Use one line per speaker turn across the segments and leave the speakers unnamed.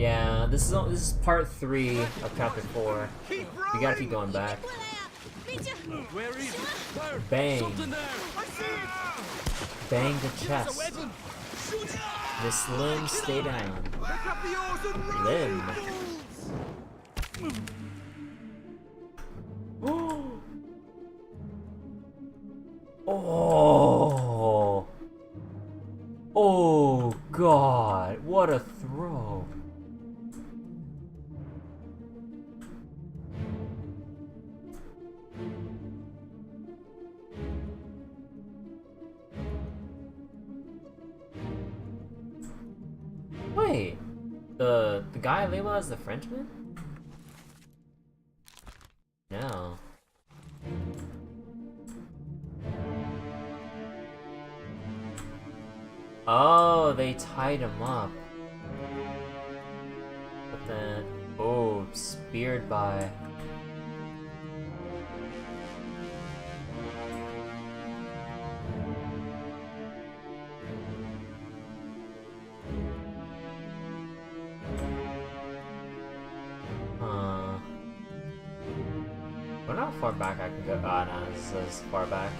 Yeah, this is part 3 of chapter 4. We gotta keep going back.
Where is it?
Bang.
Something there.
Bang the chest. Miss Lim, stay down. Lim. Oh. Oh God, what a throw. Wait, the guy labeled as the Frenchman? No. Oh, they tied him up. But then, oh, speared by. Huh. I wonder how far back I can go. Ah, no, this is far back.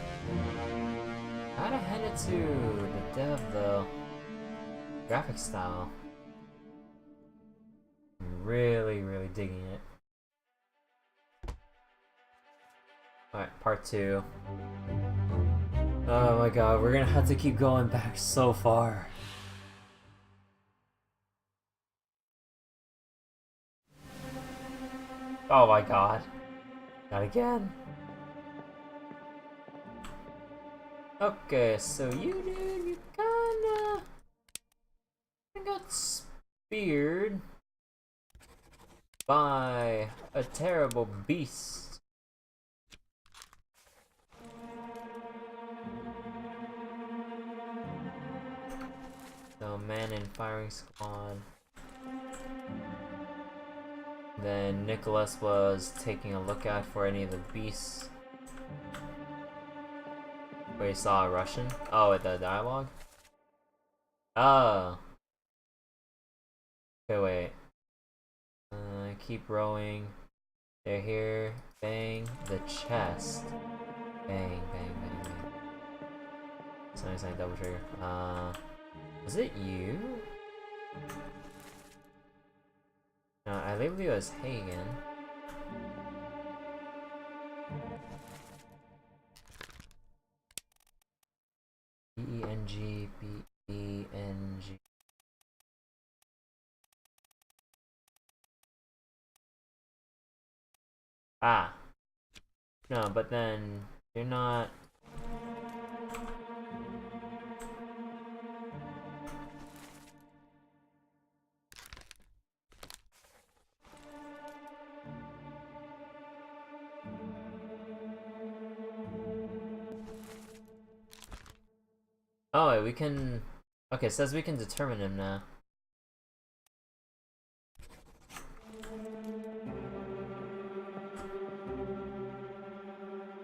I gotta hand it to the dev though. Graphic style. I'm really digging it. Alright, part 2. Oh my god, we're gonna have to keep going back so far. Oh my god. Not again. Okay, so you kinda got speared by a terrible beast. So man in firing squad. Then Nicholas was taking a look out for any of the beasts. Where he saw a Russian? Oh, with the dialogue? Oh. Okay, wait. Keep rowing. They're here. Bang. The chest. Bang, bang, bang, bang. Something double trigger. Was it you? No, I labeled you as Hagen. B-E-N-G, B-E-N-G. Ah. No, but then you're not. Oh, wait, we can. Okay, it says we can determine him now.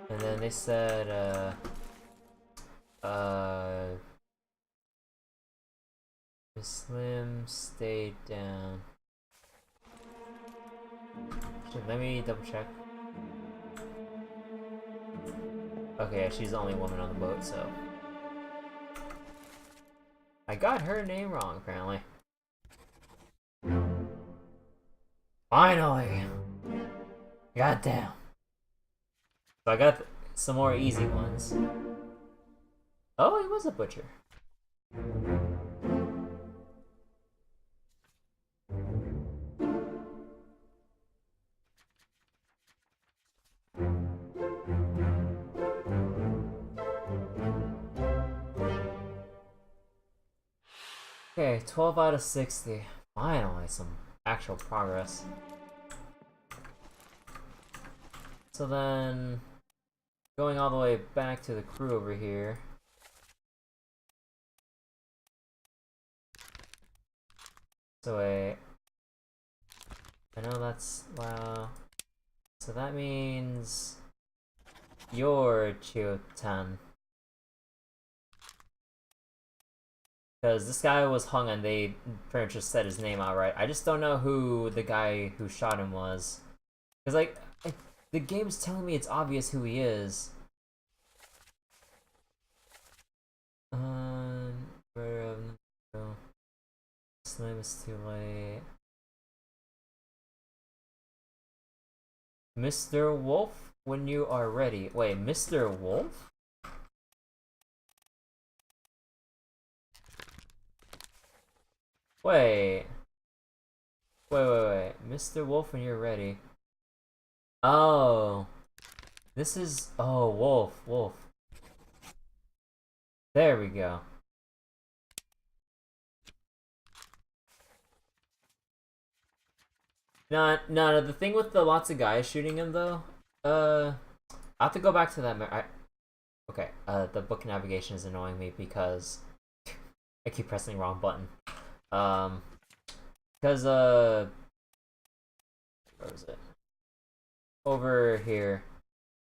And then they said, Slim stayed down. Let me double check. Okay, she's the only woman on the boat, so. I got her name wrong, apparently. Finally! Goddamn. So I got some more easy ones. Oh, he was a butcher. Okay, 12 out of 60. Finally, some actual progress. So then, going all the way back to the crew over here. So wait. I know that's wow. So that means you're Chiotan. Because this guy was hung and they pretty much just said his name outright. I just don't know who the guy who shot him was. Because, like, the game's telling me it's obvious who he is. This name is too late. Mr. Wolf, when you are ready. Wait, Mr. Wolf? Wait. Wait. Mr. Wolf, when you're ready. Oh. This is... Oh, Wolf. There we go. No, the thing with the lots of guys shooting him, though, I have to go back to that. Okay, the book navigation is annoying me because I keep pressing the wrong button. Because, where was it? Over here.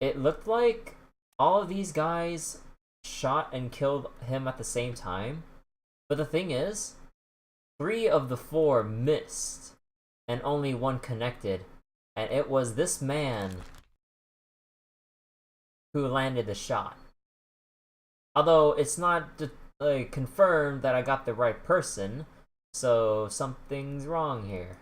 It looked like all of these guys shot and killed him at the same time. But the thing is, 3 of the 4 missed. And only 1 connected, and it was this man who landed the shot. Although it's not confirmed that I got the right person, so something's wrong here.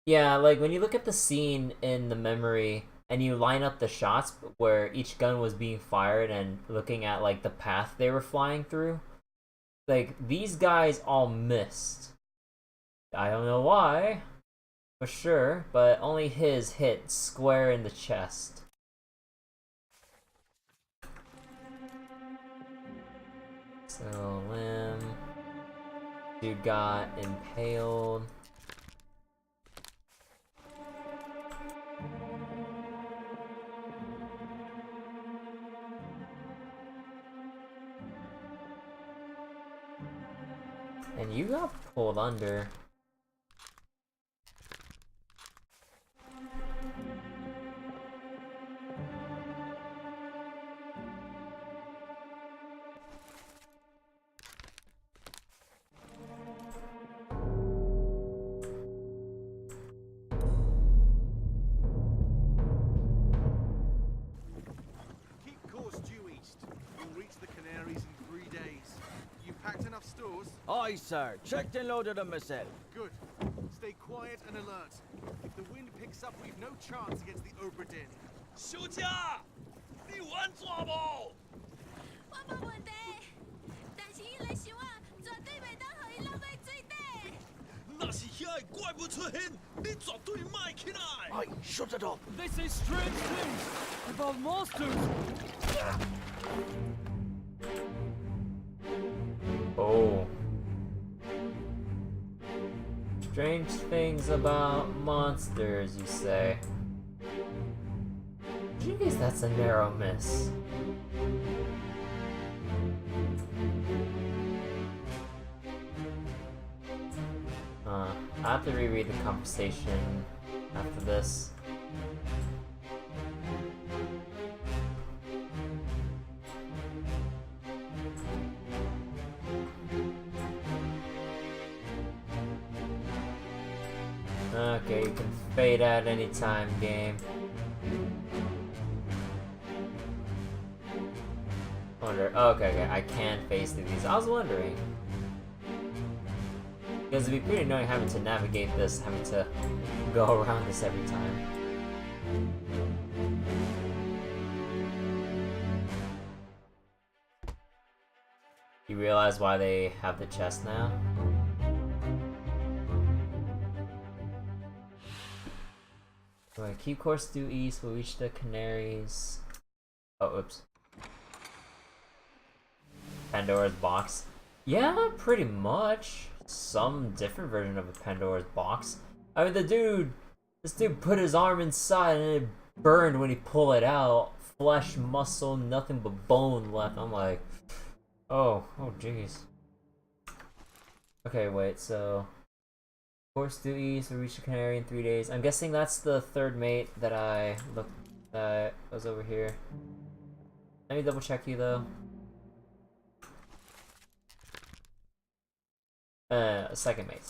Yeah, like when you look at the scene in the memory and you line up the shots where each gun was being fired and looking at like the path they were flying through, like these guys all missed. I don't know why, for sure, but only his hit square in the chest. So limb, dude got impaled. And you got pulled under.
Keep course due east. We'll reach the Canaries in 3 days. You packed enough stores?
Aye, sir. Checked and loaded them myself.
Good. Stay quiet and alert. If the wind picks up, we've no chance against the Obra Dinn.
休假，你玩抓不？
我冇问题，但是伊来想啊，绝对袂当互伊落去水底。
那是遐个怪物出现，你绝对卖起来。
Aye, shut it up.
They say strange things about monsters.
Oh. Strange things about monsters, you say? Jeez, that's a narrow miss. I have to reread the conversation after this. Okay, you can fade out anytime, game. Okay, I can phase through these. I was wondering. Because it'd be pretty annoying having to navigate this, having to go around this every time. You realize why they have the chest now? Alright, keep course due east, we'll reach the Canaries. Oh, oops. Pandora's box. Yeah, pretty much. Some different version of a Pandora's box. I mean, this dude put his arm inside and it burned when he pulled it out. Flesh, muscle, nothing but bone left. I'm like, oh jeez. Okay, wait, so course due east, we reach the Canary in 3 days. I'm guessing that's the third mate that I Goes over here. Let me double check you though. Second mate.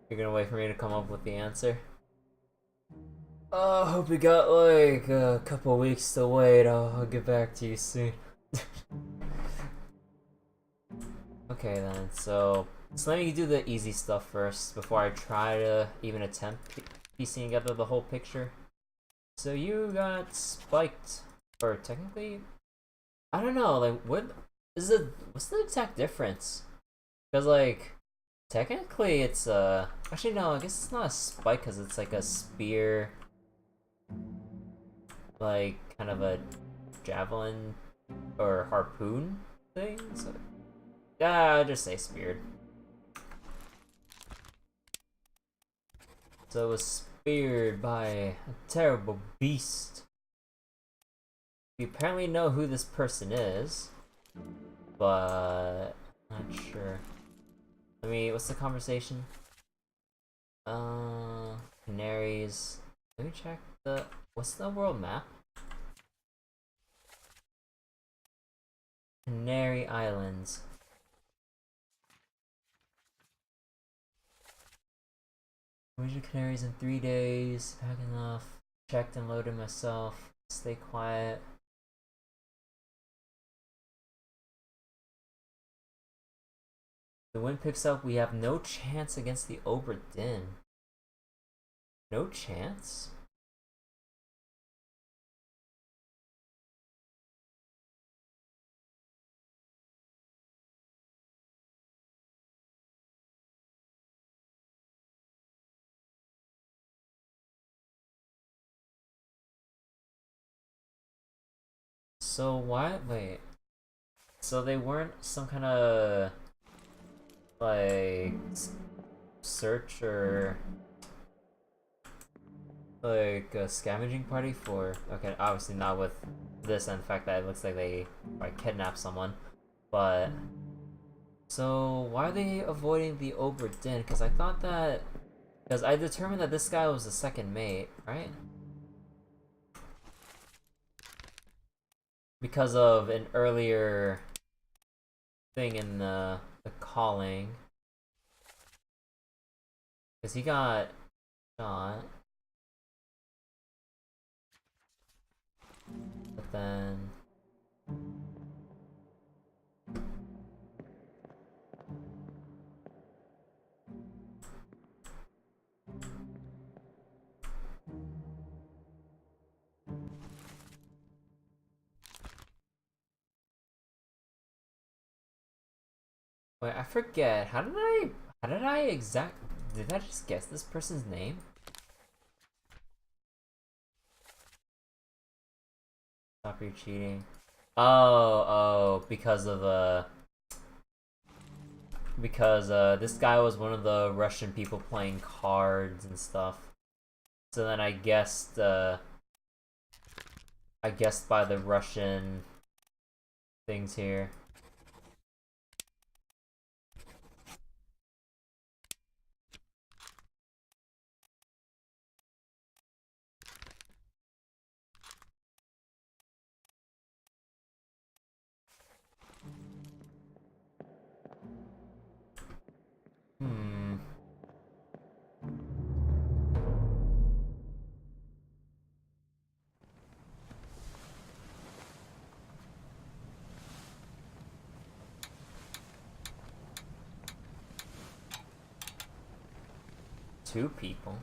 You're gonna wait for me to come up with the answer? Oh, I hope you got like a couple weeks to wait. I'll get back to you soon. Okay then, so let me do the easy stuff first before I try to even attempt piecing together the whole picture. So you got spiked, or technically, I don't know, like what's the exact difference? Because like, technically it's actually no, I guess it's not a spike because it's like a spear, like kind of a javelin or harpoon thing, so yeah, I'll just say speared. So it was speared by a terrible beast. We apparently know who this person is, but not sure. What's the conversation? Canaries. Let me check what's the world map? Canary Islands. Original Canaries in 3 days. Pack enough. Checked and loaded myself. Stay quiet. The wind picks up. We have no chance against the Obra Dinn. No chance? So why? Wait. So they weren't some kind of like search or like a scavenging party for? Okay, obviously not with this and the fact that it looks like they like kidnapped someone. But so why are they avoiding the Obra Dinn? Because I thought that because I determined that this guy was the second mate, right? Because of an earlier thing in the calling. Because he got shot. But then... Wait, I forget. How did I did I just guess this person's name? Stop your cheating. Oh, because this guy was one of the Russian people playing cards and stuff. So then I guessed by the Russian things here. Two people.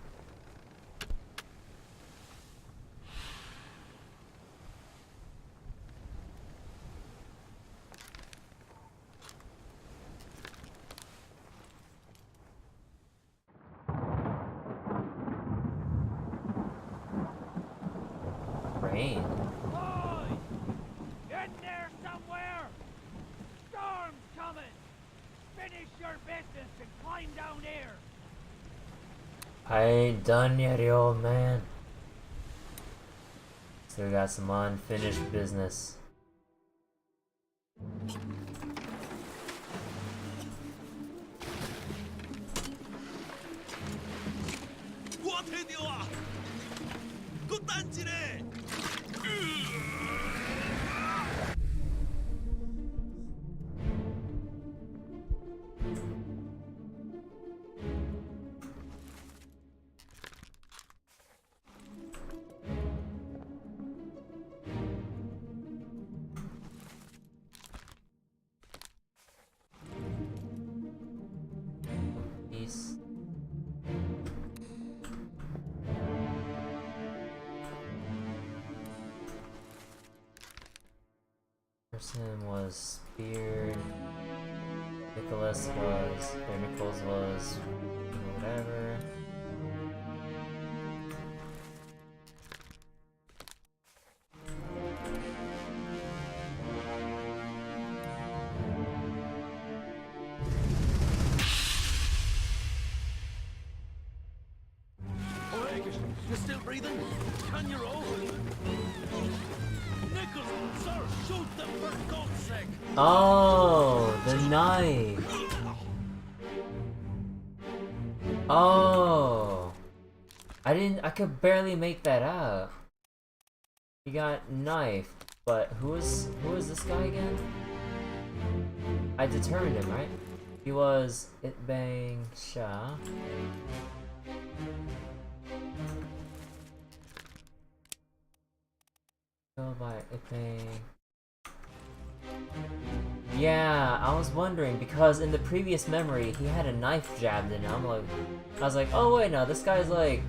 Rain.
Boy! In there somewhere! Storm's coming! Finish your business and climb down here!
I ain't done yet, you old man. Still got some unfinished business.
What in the 와. 그 딴지네.
Peace. Person was speared. Nicholas was whatever.
You're still breathing? Can you roll? Nichols, sir, shoot them for God's sake!
Oh, the knife. Oh, I could barely make that out. He got knifed, but who is this guy again? I determined him, right? He was Itbang Shah. Killed by Itbang. Yeah, I was wondering because in the previous memory he had a knife jabbed in him. I was like, oh wait, no, this guy's like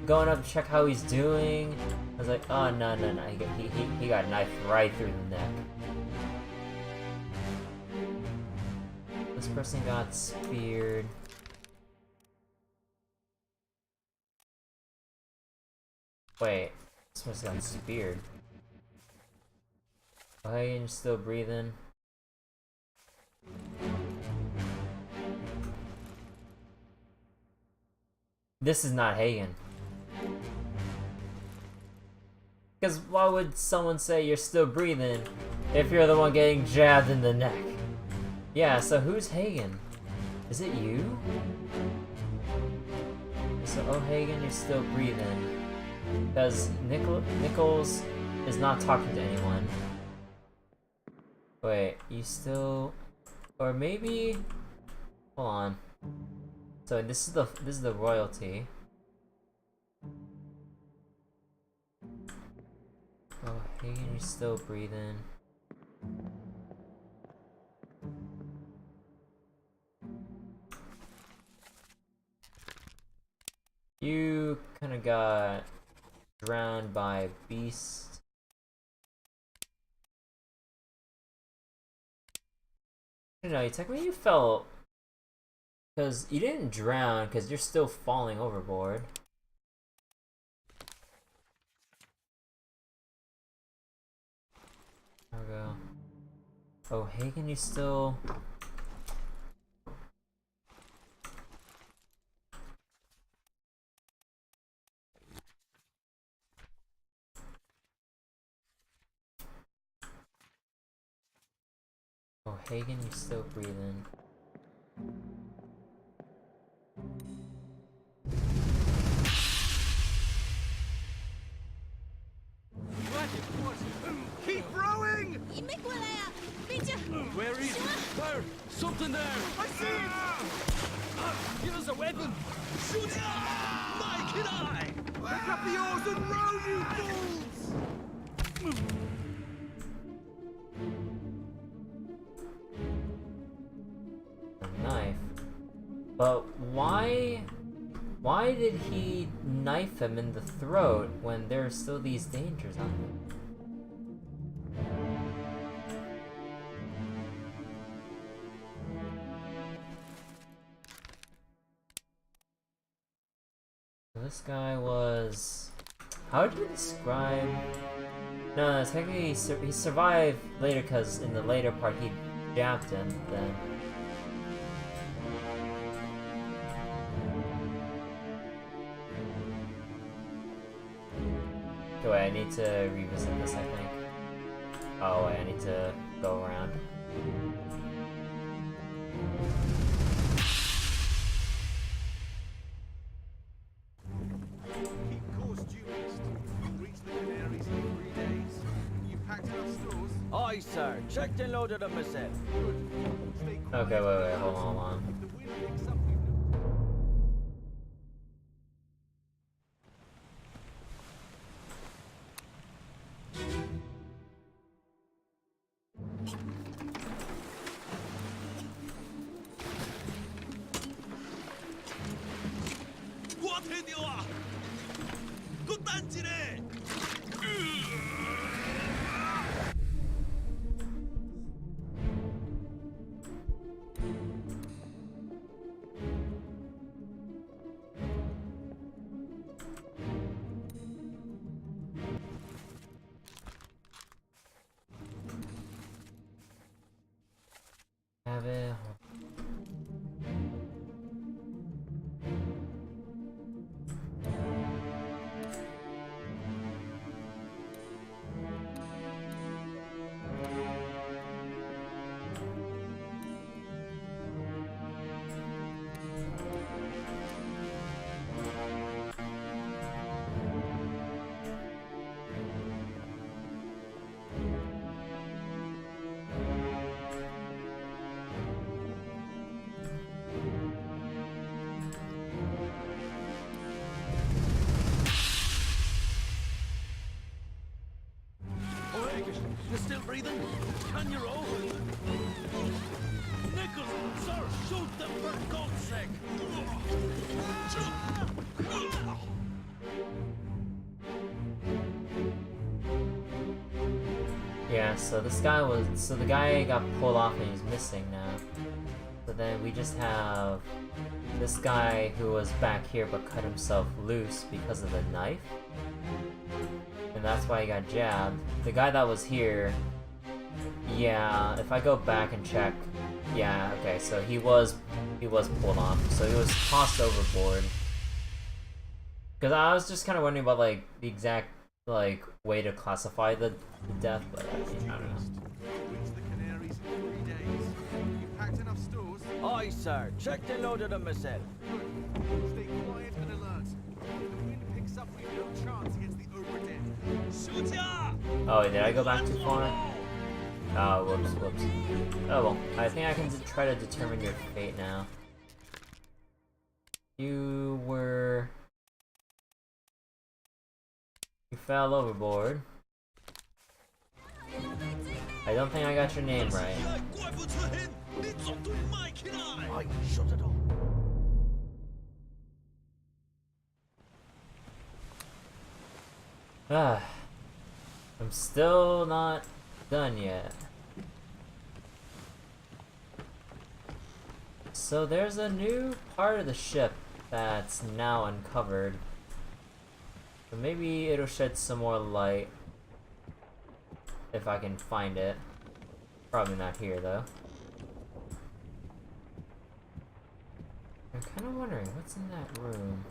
going up to check how he's doing. I was like, oh no, he got knifed right through the neck. This person got speared. Wait, this person got speared. Oh, hey, you're still breathing. This is not Hagen. Because why would someone say you're still breathing if you're the one getting jabbed in the neck? Yeah, so who's Hagen? Is it you? So, oh Hagen, you're still breathing. Because Nichols is not talking to anyone. Wait, you still... Or maybe... Hold on. So this is the royalty. Oh, Hagen, you're still breathing. You kind of got drowned by Beast. No, technically you fell, because you didn't drown, because you're still falling overboard. There we go. Oh, Hagen, you still... Oh, Hagen, you're still breathing.
Keep rowing!
你没过来啊！别这样，
Where is it? There! Something there!
I see it!
Give us a weapon! Shoot it! Mike and I!
Pick up the oars and row, you fools!
A knife. But why did he knife him in the throat when there are still these dangers on him? This guy was... How would you describe... No, technically he survived later because in the later part he jabbed him then. Okay, wait, I need to revisit this, I think. Oh wait, I need to go around.
Aye, sir. Checked and loaded them myself.
Stay quiet.
Okay, wait, hold on.
If the wind picks up, we've
와 대디와 그 딴지네
Have it.
You're still breathing? Can you roll? Nichols, sir, shoot them for God's sake!
Yeah, so the guy got pulled off and he's missing now. So then we just have this guy who was back here but cut himself loose because of the knife. And that's why he got jabbed. The guy that was here, yeah, if I go back and check, yeah, okay, so he was pulled off. So he was tossed overboard. Because I was just kind of wondering about, like, the exact, like, way to classify the death, but I don't know.
reach the Canaries in 3 days. You've packed enough stores?
Aye, sir. Checked and loaded them myself.
Good. Stay quiet and alert. If the wind picks up, we've no chance against the Obra Dinn.
休假！
Oh, did I go back too far? Oh, whoops. Oh well, I think I can try to determine your fate now. You fell overboard. I don't think I got your name right.
怪不出现，你绝对卖起来！
Aye, shut it up.
I'm still not done yet. So there's a new part of the ship that's now uncovered. So maybe it'll shed some more light if I can find it. Probably not here though. I'm kind of wondering what's in that room.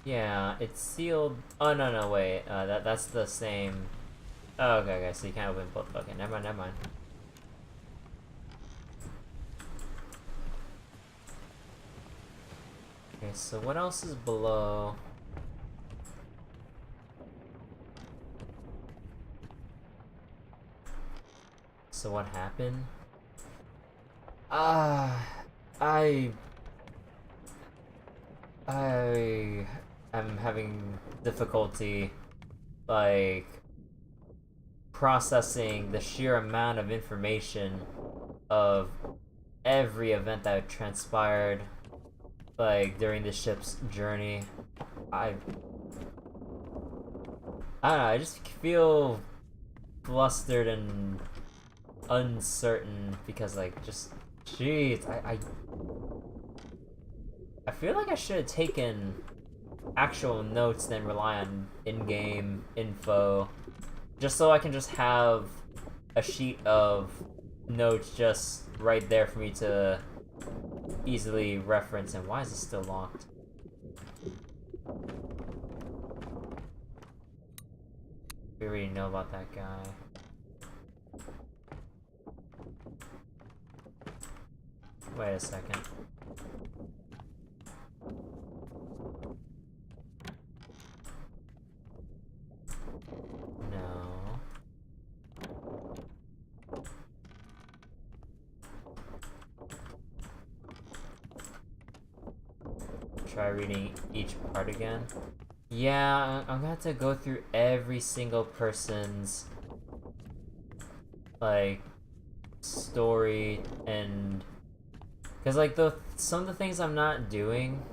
Yeah, it's sealed. Oh no, wait. That's the same. Oh, okay, so you can't open both. Okay, never mind. Okay, so what else is below? So what happened? I am having difficulty, like, processing the sheer amount of information of every event that transpired, like, during the ship's journey. I don't know, I just feel flustered and uncertain because, like, just, jeez, I feel like I should have taken actual notes than rely on in-game info, just so I can just have a sheet of notes just right there for me to easily reference. And why is it still locked? We already know about that guy. Wait a second. try reading each part again. Yeah, I'm gonna have to go through every single person's like story, and because like some of the things I'm not doing,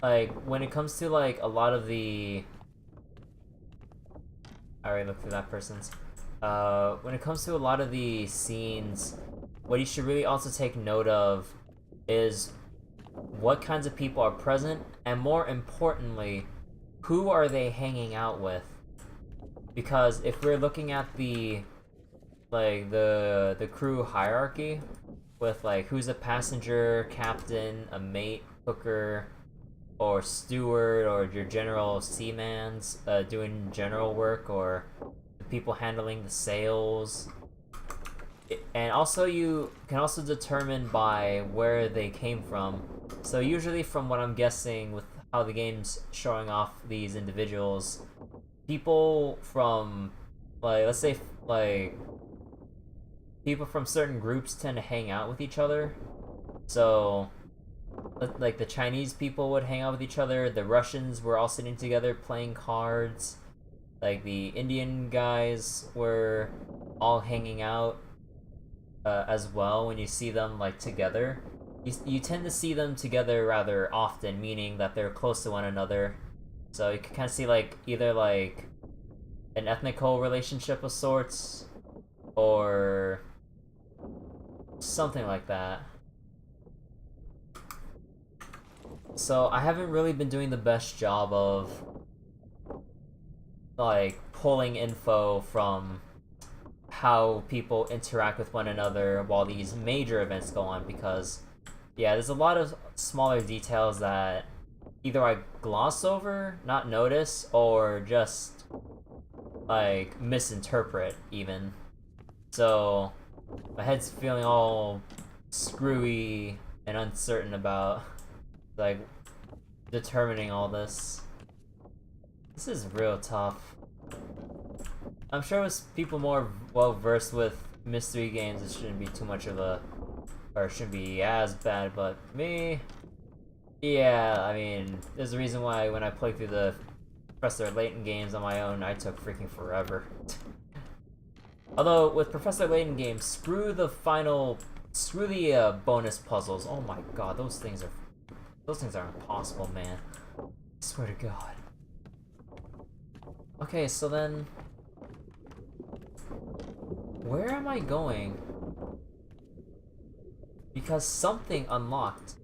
like when it comes to like a lot of the I already looked through that person's. When it comes to a lot of the scenes, what you should really also take note of is what kinds of people are present, and more importantly, who are they hanging out with? Because if we're looking at the like the crew hierarchy, with like who's a passenger, captain, a mate, hooker, or steward, or your general seaman's doing general work, or the people handling the sails. And also you can also determine by where they came from. So usually from what I'm guessing with how the game's showing off these individuals, people from like, let's say like people from certain groups tend to hang out with each other. So like the Chinese people would hang out with each other, the Russians were all sitting together playing cards, like the Indian guys were all hanging out as well. When you see them like together, you tend to see them together rather often, meaning that they're close to one another. So you can kind of see like either like an ethnical relationship of sorts, or something like that. So I haven't really been doing the best job of like pulling info from how people interact with one another while these major events go on, because yeah, there's a lot of smaller details that either I gloss over, not notice, or just like misinterpret even. So my head's feeling all screwy and uncertain about like determining all this. This is real tough. I'm sure with people more well versed with mystery games, it shouldn't be too much of a, or it shouldn't be as bad, but me, yeah, I mean, there's a reason why when I played through the Professor Layton games on my own, I took freaking forever. Although with Professor Layton games, screw the bonus puzzles. Oh my god, those things are impossible, man. I swear to god. Okay, so then where am I going? Because something unlocked.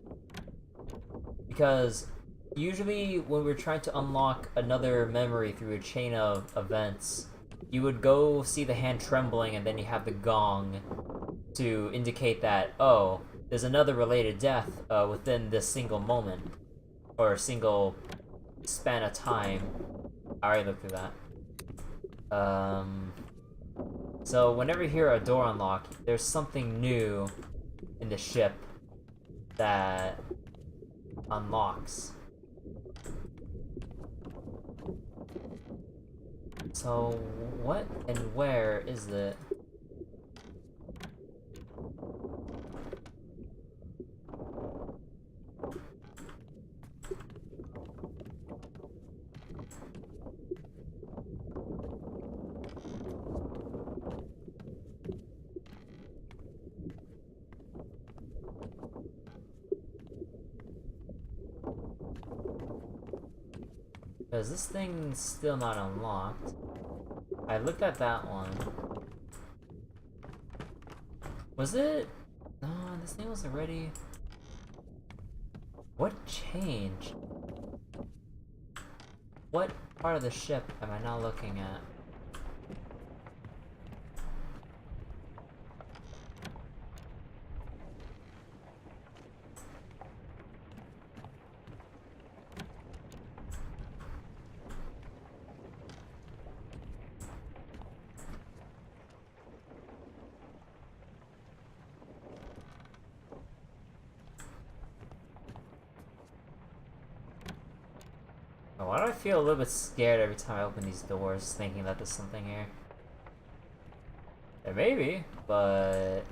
Because usually when we're trying to unlock another memory through a chain of events, you would go see the hand trembling, and then you have the gong to indicate that, oh, there's another related death within this single moment, or a single span of time. I already looked through that. So whenever you hear a door unlock, there's something new in the ship that unlocks. So what and where is it? Because this thing's still not unlocked. I looked at that one. Was it? No, this thing was already... What changed? What part of the ship am I now looking at? Why do I feel a little bit scared every time I open these doors, thinking that there's something here? There may be, but...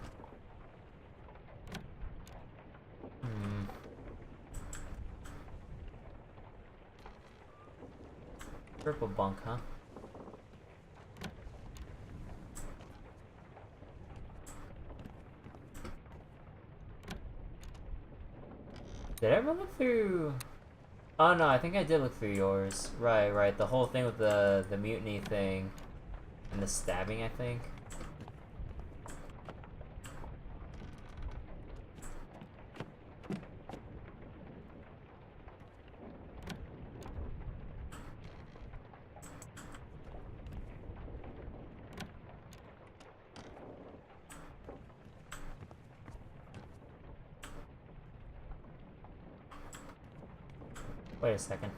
Purple bunk, huh? Did I ever look through? Oh no, I think I did look through yours. Right, right. The whole thing with the mutiny thing and the stabbing, I think. Wait a second.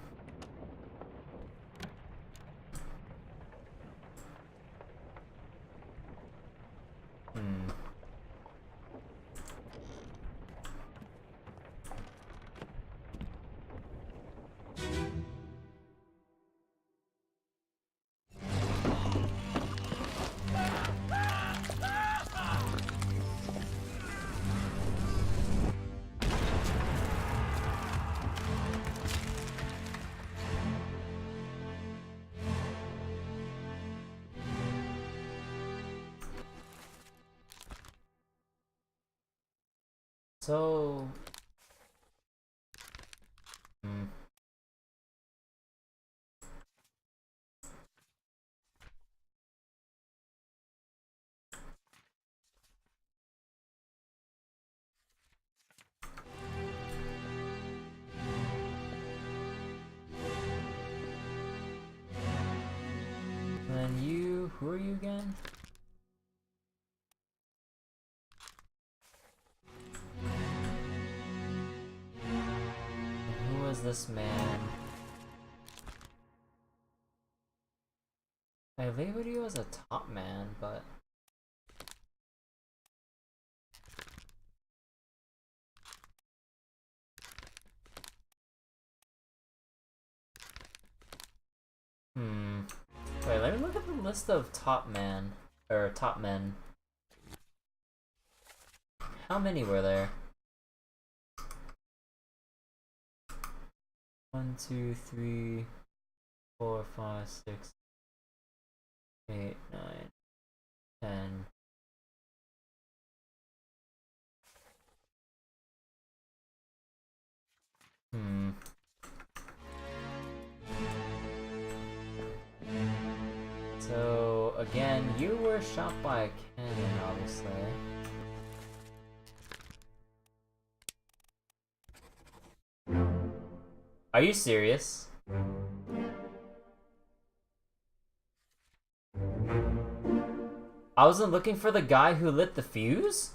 So... And then you... Who are you again? And who is this man? I labeled you as a top man, but... Wait, let me look at the list of top man, or top men. How many were there? 1, 2, 3, 4, 5, 6, 8, 9, 10. So, again, you were shot by a cannon, obviously. Are you serious? I wasn't looking for the guy who lit the fuse?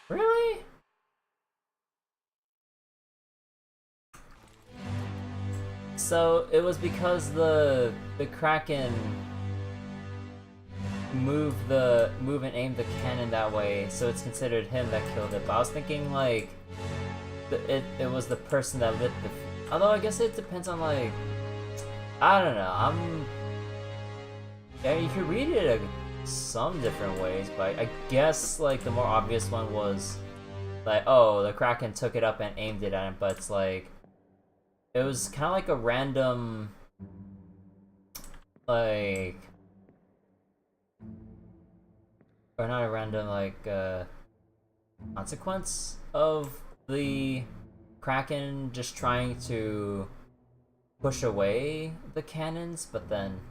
Really? So it was because the Kraken move and aim the cannon that way, so it's considered him that killed it. But I was thinking like it was the person that lit the. Although I guess it depends on like, I don't know. Yeah, you could read it some different ways, but I guess like the more obvious one was like, oh, the Kraken took it up and aimed it at him, but it's like it was kind of like a random like, or not a random like consequence of the Kraken just trying to push away the cannons, but then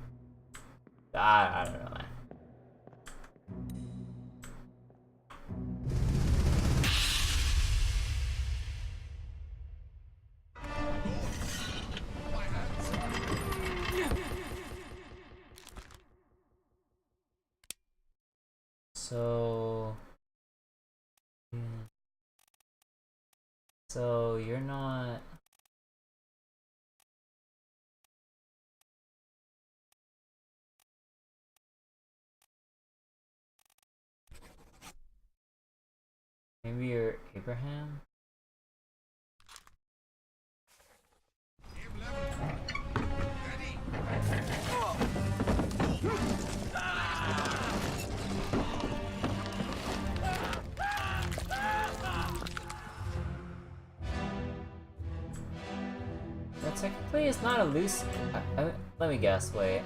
I don't know, man. So you're not. Maybe you're Abraham? technically it's not a loose... let me guess, wait.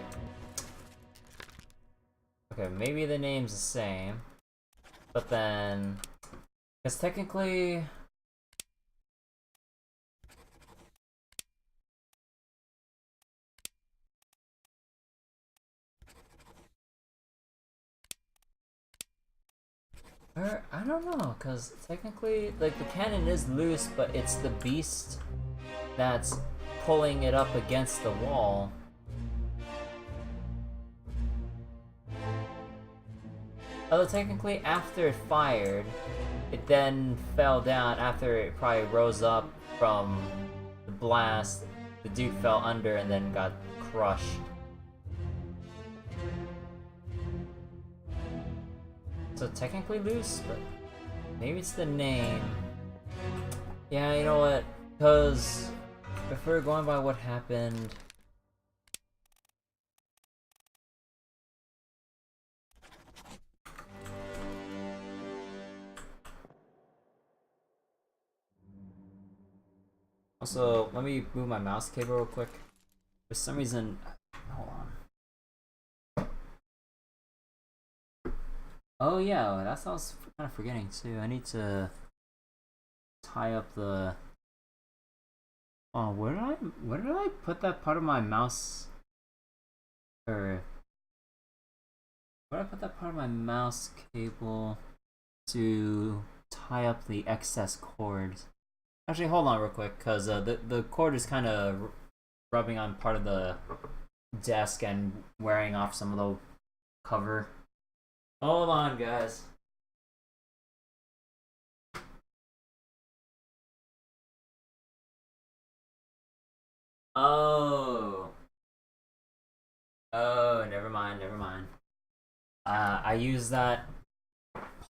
Okay, maybe the name's the same. But then... Because technically... Or, I don't know, because technically, like, the cannon is loose, but it's the beast that's pulling it up against the wall. Although technically, after it fired, it then fell down after it probably rose up from the blast. The dude fell under and then got crushed. So technically loose, but maybe it's the name. Yeah, you know what? Because if we're going by what happened... Also, let me move my mouse cable real quick. For some reason... Hold on. Oh yeah, that's what I was kind of forgetting too. I need to tie up the... Oh, where did I put that part of my mouse? Or... Where did I put that part of my mouse cable to tie up the excess cords? Actually, hold on real quick, because the cord is kind of rubbing on part of the desk and wearing off some of the cover. Hold on, guys. Oh. Oh, never mind, never mind. I use that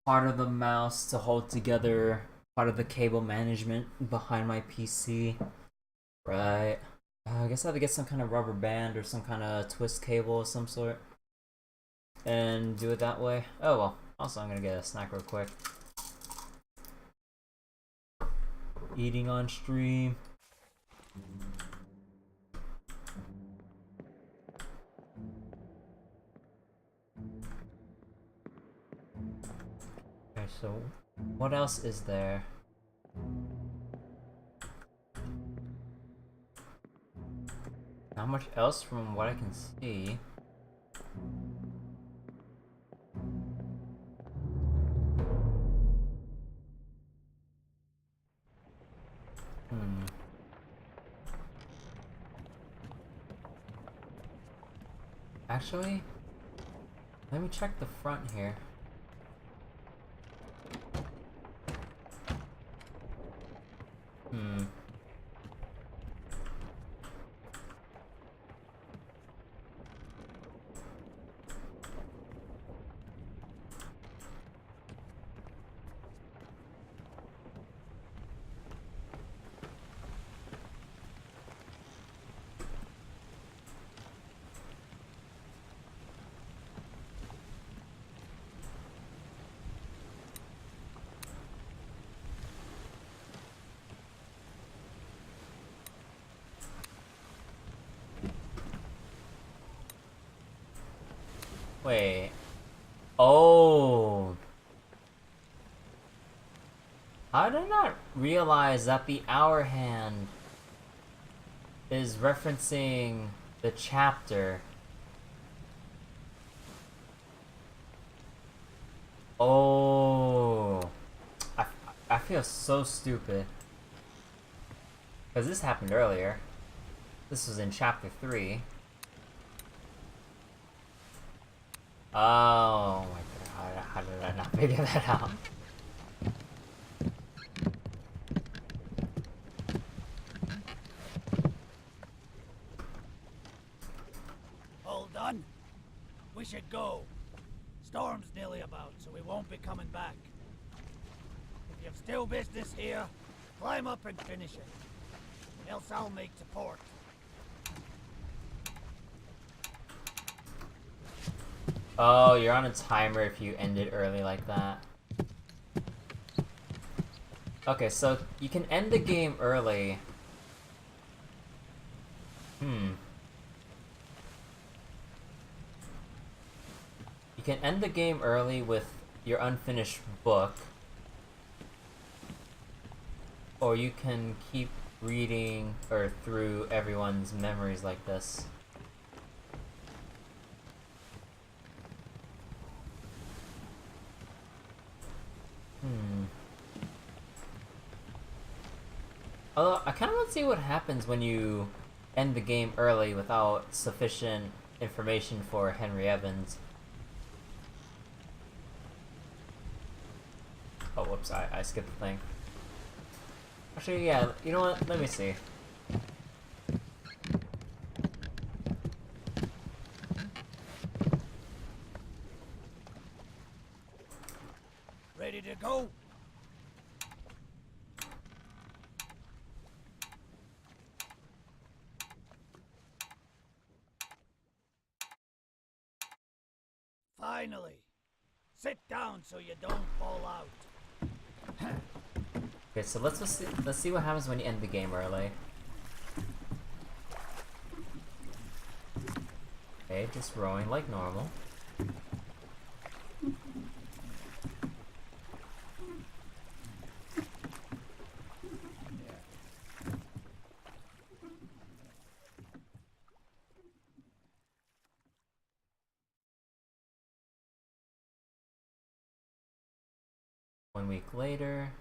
part of the mouse to hold together part of the cable management behind my PC. Right. I guess I have to get some kind of rubber band or some kind of twist cable of some sort. And do it that way. Oh well. Also, I'm gonna get a snack real quick. Eating on stream. Okay, so what else is there? Not much else from what I can see. Actually, let me check the front here. Wait. Oh. I did not realize that the hour hand is referencing the chapter. Oh. I feel so stupid. Because this happened earlier. This was in chapter 3. Oh my god, how did I not figure that out?
All done? We should go. Storm's nearly about, so we won't be coming back. If you've still business here, climb up and finish it. Else I'll make to port.
Oh, you're on a timer if you end it early like that. Okay, so you can end the game early. You can end the game early with your unfinished book, or you can keep reading or through everyone's memories like this. Although, I kind of want to see what happens when you end the game early without sufficient information for Henry Evans. Oh, whoops, I skipped the thing. Actually, yeah, you know what? Let me see.
Ready to go? Finally. Sit down so you don't fall out.
Okay, so let's see what happens when you end the game early. Okay, just rowing like normal. One week later.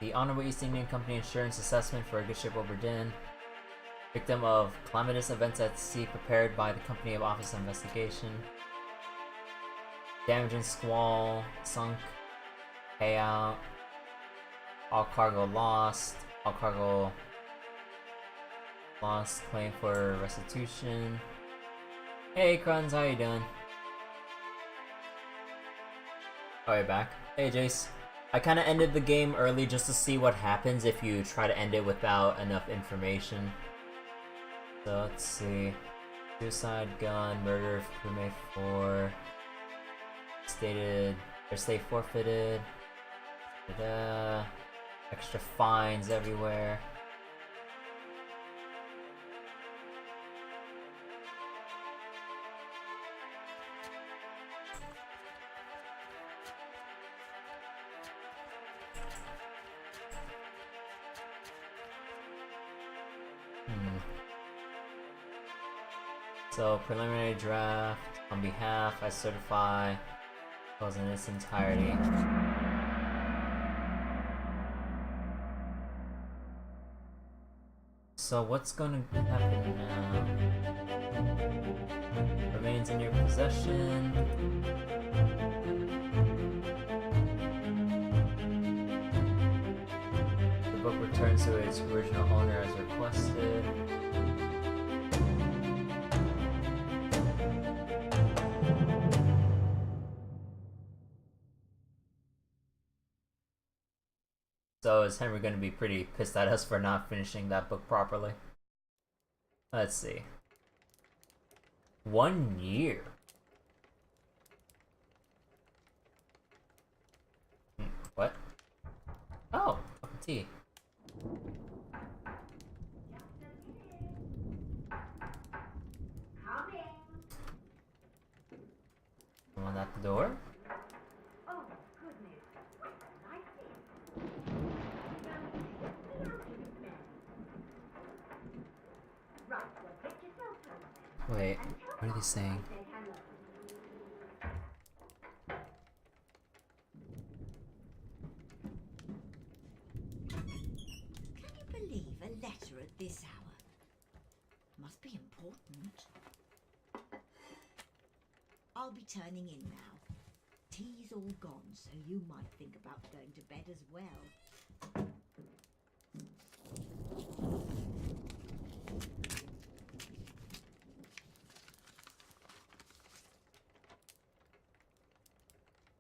The Honorable East Indian Company Insurance Assessment for a good ship Obra Dinn. Victim of calamitous events at sea prepared by the Company of Office of Investigation. Damage and squall, sunk, payout, all cargo lost, all cargo lost, claim for restitution. Hey Kruns, how you doing? Oh, you're back. Hey Jace. I kind of ended the game early just to see what happens if you try to end it without enough information. So let's see. Suicide gun, murder of crewmate 4. Stated, or stay forfeited. Da-da. Extra fines everywhere. So, preliminary draft. On behalf, I certify clause in its entirety. So, what's going to happen now? Remains in your possession. The book returns to its original owner as requested. So is Henry going to be pretty pissed at us for not finishing that book properly? Let's see. 1 year. What? Oh, cup of tea. Someone at the door? Wait, what are they saying?
Can you believe a letter at this hour? Must be important. I'll be turning in now. Tea's all gone, so you might think about going to bed as well.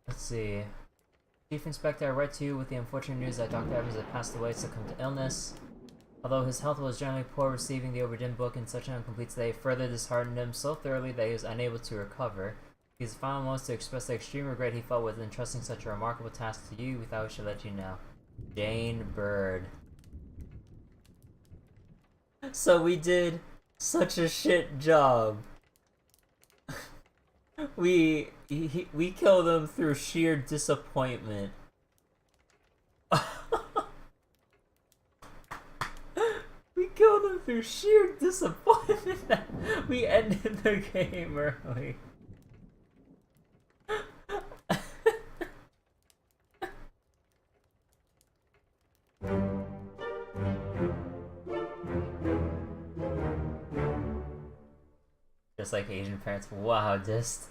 Let's see. Chief Inspector, I write to you with the unfortunate news that Dr. Evans had passed away, succumbed to illness. Although his health was generally poor, receiving the Obra Dinn book in such an incomplete state further disheartened him so thoroughly that he was unable to recover. His final moments to express the extreme regret he felt with entrusting such a remarkable task to you. We thought we should let you know. Jane Bird. So we did such a shit job. We killed him through sheer disappointment. We killed him through sheer disappointment that we ended the game early. Just like Asian parents. Wow, just.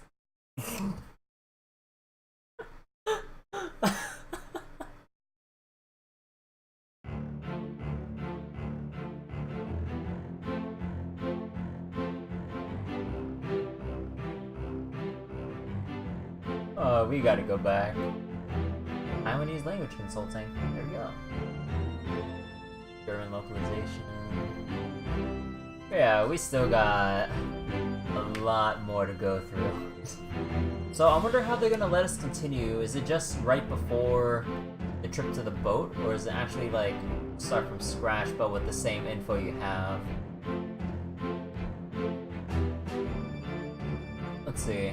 Oh, we gotta go back. Taiwanese language consulting. There we go. German localization. Yeah, we still got a lot more to go through. So I wonder how they're gonna let us continue. Is it just right before the trip to the boat? Or is it actually like start from scratch but with the same info you have? Let's see.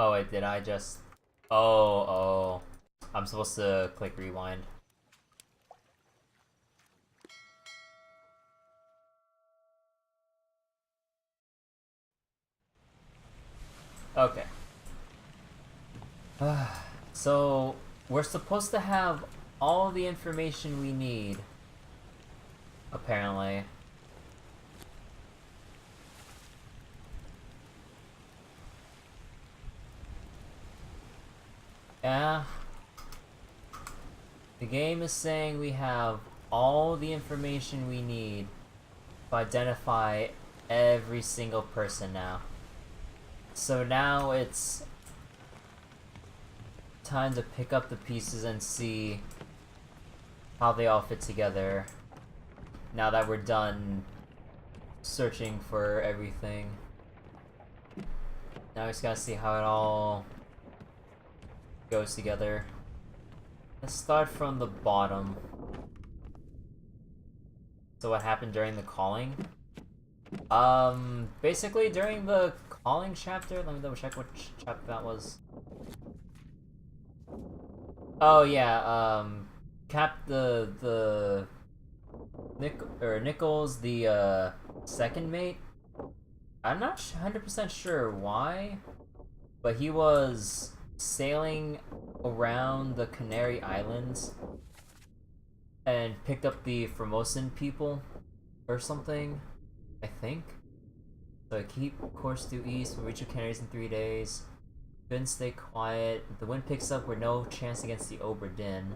Oh wait, did I just... Oh. I'm supposed to click rewind. Okay. So, we're supposed to have all the information we need. Apparently. Yeah. The game is saying we have all the information we need to identify every single person now. So now it's time to pick up the pieces and see how they all fit together now that we're done searching for everything. Now we just gotta see how it all goes together. Let's start from the bottom. So what happened during the calling? Basically during the calling chapter, let me double check which chapter that was. Oh yeah, Nichols, the second mate. I'm not 100% sure why, but he was sailing around the Canary Islands and picked up the Formosan people or something, I think. So keep course due east, we'll reach the Canaries in 3 days. Couldn't stay quiet. The wind picks up, we're no chance against the Obra Dinn.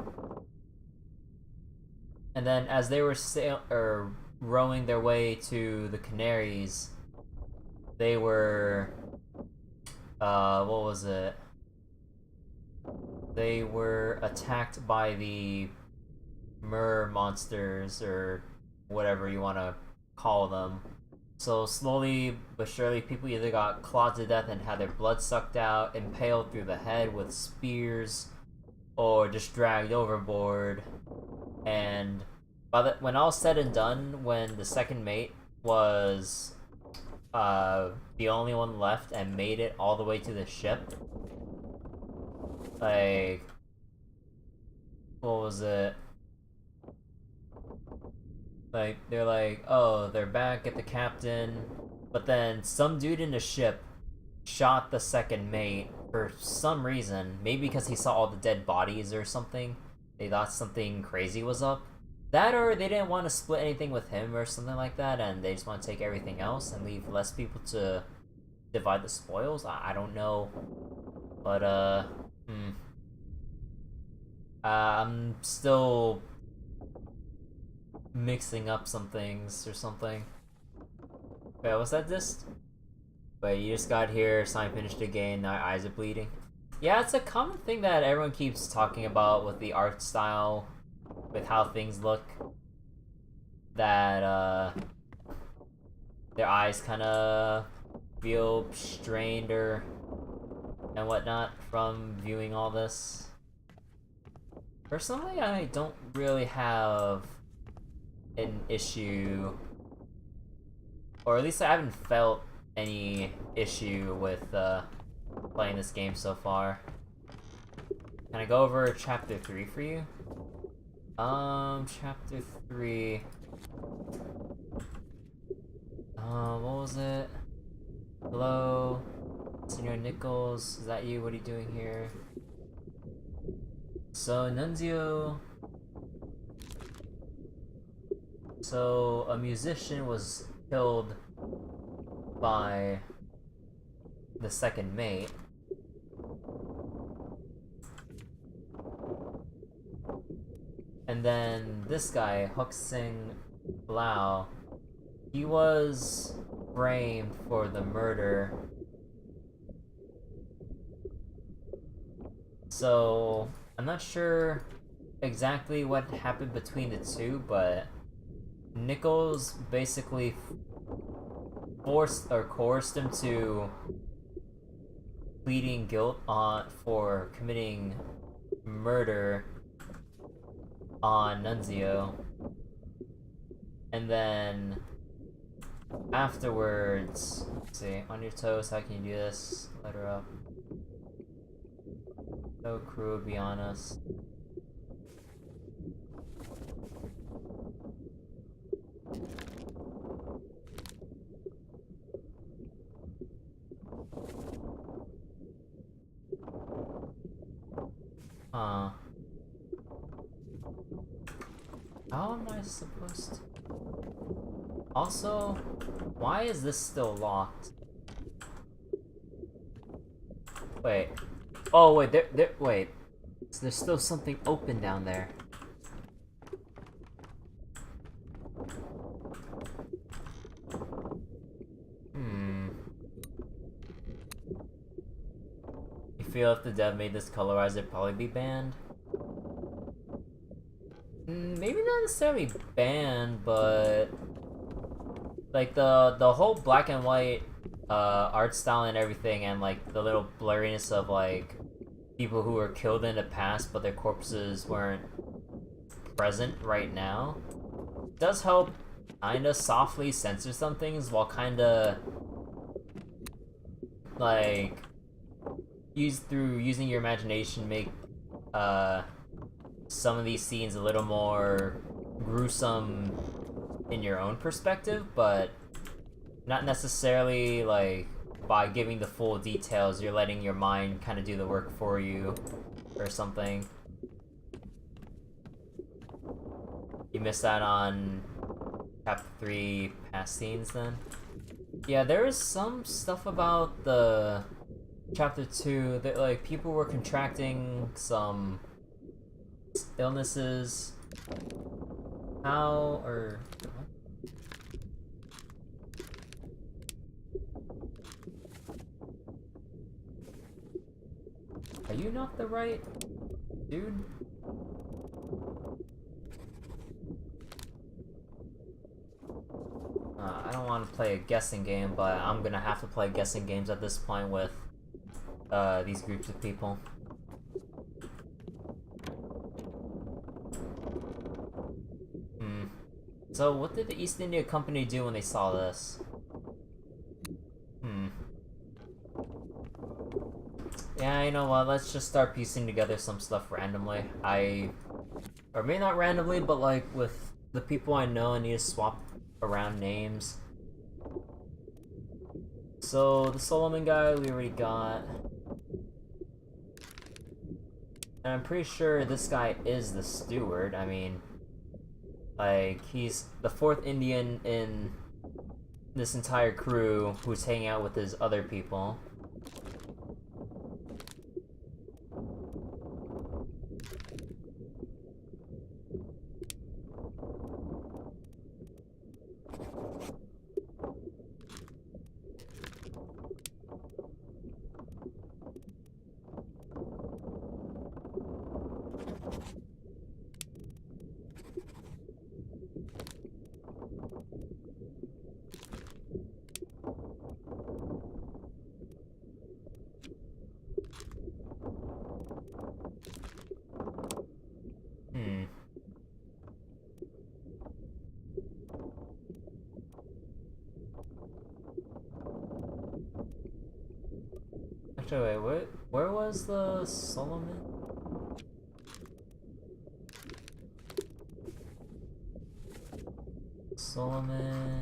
And then as they were rowing their way to the Canaries, they were what was it? They were attacked by the mer monsters, or whatever you want to call them. So slowly but surely people either got clawed to death and had their blood sucked out, impaled through the head with spears, or just dragged overboard. And when all said and done, when the second mate was the only one left and made it all the way to the ship, like, what was it? Like, they're like, oh, they're back at the captain, but then some dude in the ship shot the second mate for some reason. Maybe because he saw all the dead bodies or something. They thought something crazy was up. That, or they didn't want to split anything with him or something like that, and they just want to take everything else and leave less people to divide the spoils. I don't know. But, I'm still mixing up some things or something. Wait, was that this? Wait, you just got here, Simon finished the game, now your eyes are bleeding. Yeah, it's a common thing that everyone keeps talking about with the art style, with how things look. That, their eyes kind of feel strained and whatnot from viewing all this. Personally, I don't really have an issue, or at least I haven't felt any issue with playing this game so far. Can I go over chapter 3 for you? Chapter 3. What was it? Hello? Senor Nichols, is that you? What are you doing here? So, Nunzio... So, a musician was killed by the second mate. And then this guy, Huxing Lau, he was framed for the murder. So, I'm not sure exactly what happened between the two, but Nichols basically forced or coerced him to pleading guilt for committing murder on Nunzio. And then afterwards, let's see, on your toes, how can you do this? Let her up. No crew would be on us. Huh. How am I supposed to... Also, why is this still locked? Wait. Oh, wait, wait. So there's still something open down there. You feel if the dev made this colorized, it'd probably be banned? Maybe not necessarily banned, but like the whole black and white art style and everything, and like the little blurriness of like people who were killed in the past but their corpses weren't present right now, does help kinda softly censor some things while kinda like using your imagination make some of these scenes a little more gruesome in your own perspective, but not necessarily like by giving the full details, you're letting your mind kind of do the work for you or something. You missed out on chapter 3 past scenes then? Yeah, there is some stuff about the chapter 2 that like people were contracting some illnesses. How or what? Are you not the right dude? I don't want to play a guessing game, but I'm gonna have to play guessing games at this point with these groups of people. So what did the East India Company do when they saw this? Yeah, you know what, let's just start piecing together some stuff randomly. Or maybe not randomly, but like with the people I know, I need to swap around names. So the Solomon guy we already got. And I'm pretty sure this guy is the steward. I mean, like, he's the 4th Indian in this entire crew who's hanging out with his other people. Actually, wait, what? Where was the Solomon? Solomon.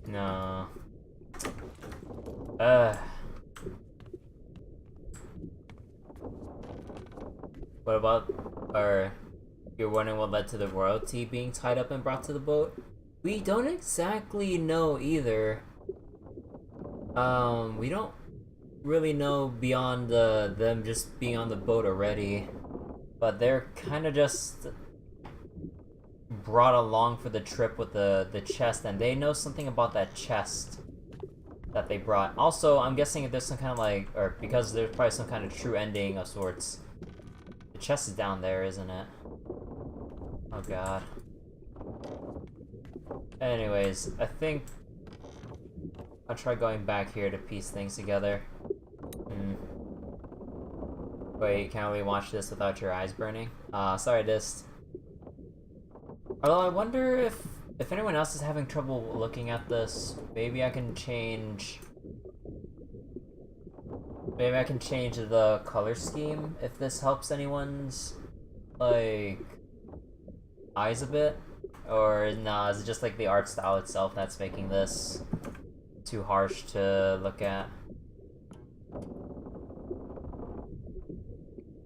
No. What about, or you're wondering what led to the royalty being tied up and brought to the boat? We don't exactly know either. We don't really know beyond them just being on the boat already. But they're kind of just brought along for the trip with the chest, and they know something about that chest that they brought. Also, I'm guessing if there's some kind of like, or because there's probably some kind of true ending of sorts. The chest is down there, isn't it? Oh god. Anyways, I think I'll try going back here to piece things together. Wait, you can't really watch this without your eyes burning? Sorry, Dist. Although I wonder if anyone else is having trouble looking at this, maybe I can change... Maybe I can change the color scheme if this helps anyone's, like, eyes a bit? Or nah, is it just like the art style itself that's making this too harsh to look at?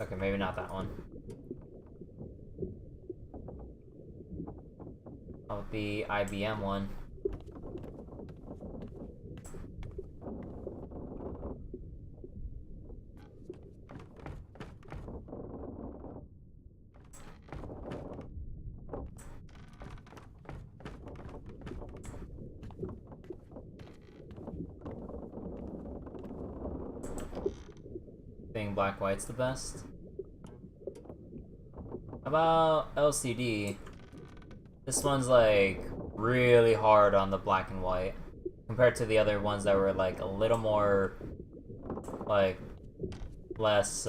Okay, maybe not that one. How about the IBM one? Being black white's the best. How about LCD? This one's like really hard on the black and white compared to the other ones that were like a little more like less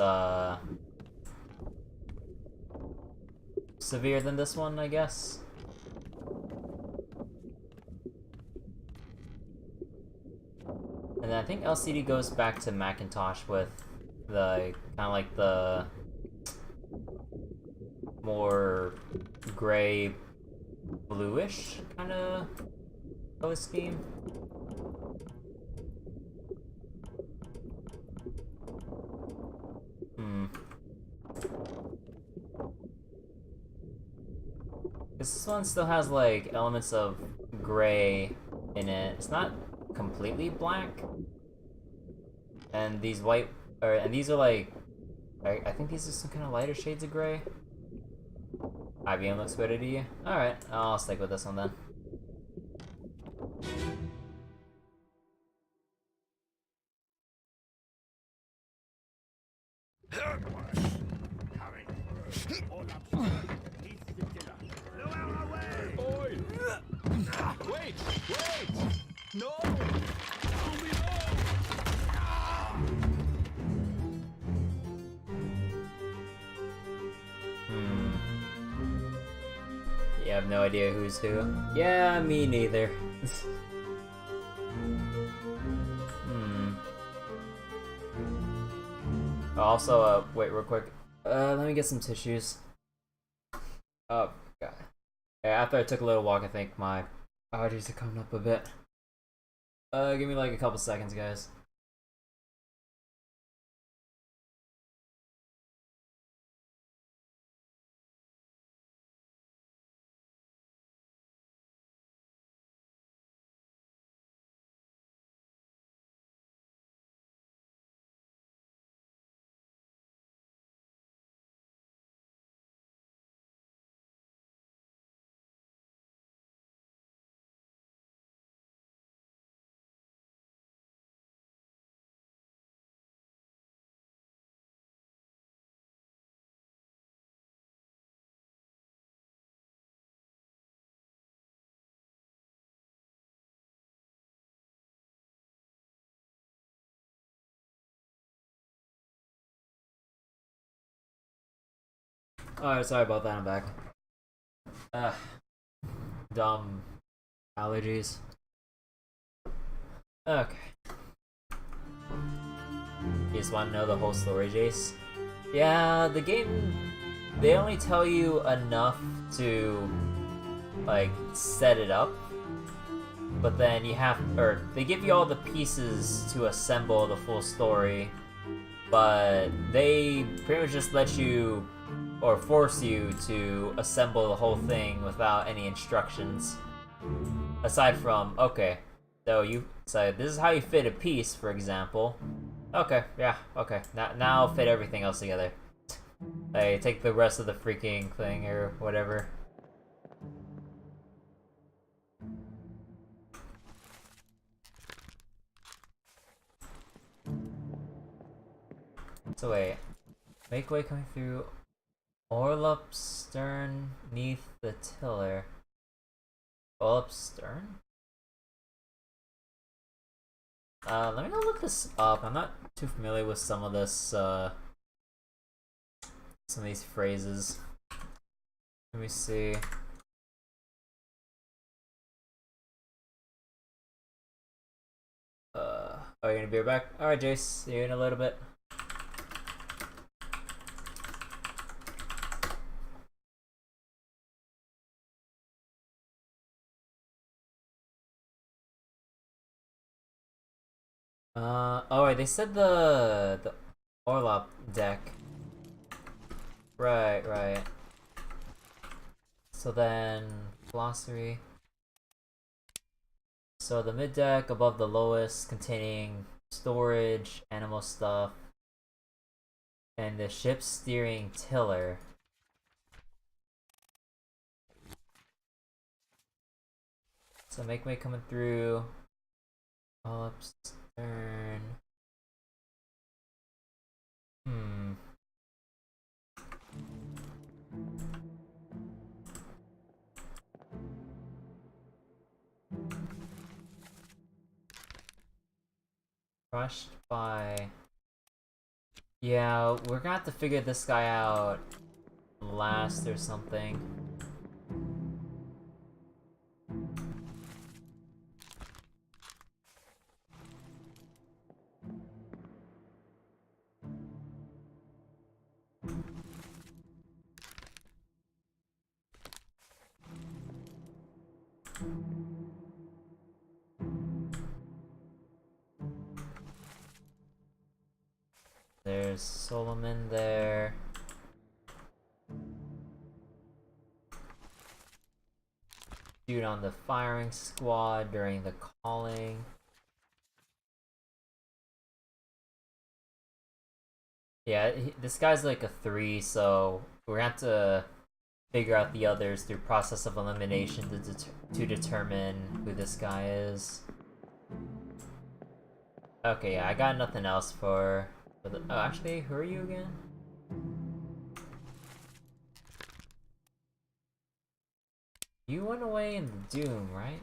severe than this one, I guess. And then I think LCD goes back to Macintosh with the kind of like the more gray bluish kind of color scheme. This one still has like elements of gray in it. It's not completely black. And these white, and these are like, I think these are some kind of lighter shades of gray. IBM looks better to you? Alright, I'll stick with this one then.
Wait! Wait! No!
You have no idea who's who? Yeah, me neither. Also, wait real quick. Let me get some tissues. Oh, God. Yeah, after I took a little walk, I think my allergies are coming up a bit. Give me like a couple seconds, guys. Alright, sorry about that, I'm back. Dumb allergies. Okay. You just want to know the whole story, Jace? Yeah, the game, they only tell you enough to, like, set it up. But then you have, or they give you all the pieces to assemble the full story. But they pretty much just let you, or force you to assemble the whole thing without any instructions. Aside from, okay, so this is how you fit a piece, for example. Okay, yeah, okay. Now fit everything else together. Like, take the rest of the freaking thing or whatever. So wait, make way coming through Orlup stern neath the tiller. Orlup stern? Let me go look this up. I'm not too familiar with some of this, some of these phrases. Let me see. Oh, you're gonna be right back? Alright, Jace, see you in a little bit. Alright, they said the Orlop deck. Right. So then, glossary. So the mid deck above the lowest, containing storage, animal stuff, and the ship steering tiller. So make way coming through. All up stern. Crushed by... Yeah, we're gonna have to figure this guy out last or something. There's Solomon there. Dude on the firing squad during the calling. Yeah, this guy's like a 3, so we're gonna have to figure out the others through process of elimination to determine who this guy is. Okay, yeah, I got nothing else for the... Oh, actually, who are you again? You went away in the Doom, right?